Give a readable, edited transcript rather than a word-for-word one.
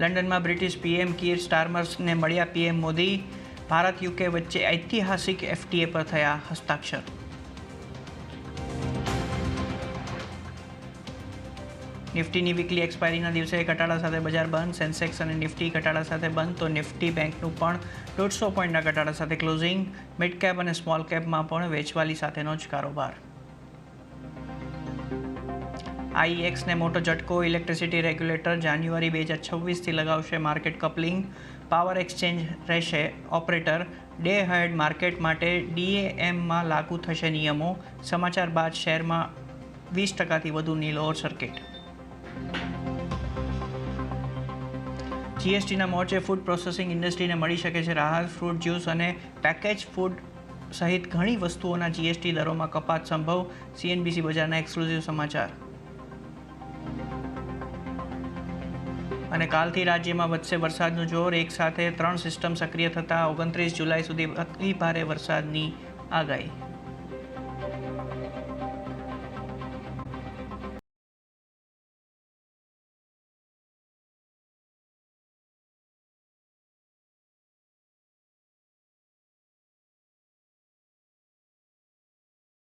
લંડનમાં British PM કીર સ્ટારમર્સને મળ્યા PM Modi. Bharat UK વચ્ચે ઐતિહાસિક એફટીએ પર થયા હસ્તાક્ષર. નિફ્ટીની વીકલી એક્સપાયરીના દિવસે ઘટાડા સાથે બજાર બંધ. સેન્સેક્સ અને નિફ્ટી ઘટાડા સાથે બંધ, તો નિફ્ટી બેંકનું પણ 150 પોઈન્ટના ઘટાડા સાથે ક્લોઝિંગ. મિડ કેપ અને સ્મોલ કેપમાં પણ વેચવાલી સાથેનો જ કારોબાર. આઈએક્સને મોટો ઝટકો. ઇલેક્ટ્રિસિટી રેગ્યુલેટર જાન્યુઆરી 2026થી લગાવશે માર્કેટ કપલિંગ. પાવર એક્સચેન્જ રહેશે ઓપરેટર. ડે હેડ માર્કેટ માટે ડીએએમમાં લાગુ થશે નિયમો. સમાચાર બાદ શેરમાં 20%થી વધુની લોઅર સર્કિટ. જીએસટીના મોરચે ફૂડ પ્રોસેસિંગ ઇન્ડસ્ટ્રીને મળી શકે છે રાહત. ફ્રૂટ જ્યુસ અને પેકેજ ફૂડ સહિત ઘણી વસ્તુઓના જીએસટી દરોમાં કપાત સંભવ. સીએનબીસી બજારના એક્સક્લુઝિવ સમાચાર. અને કાલથી રાજ્યમાં વધશે વરસાદનું જોર. એક સાથે 3 સિસ્ટમ સક્રિય થતાં 29 જુલાઈ સુધી અતિ ભારે વરસાદની આગાહી.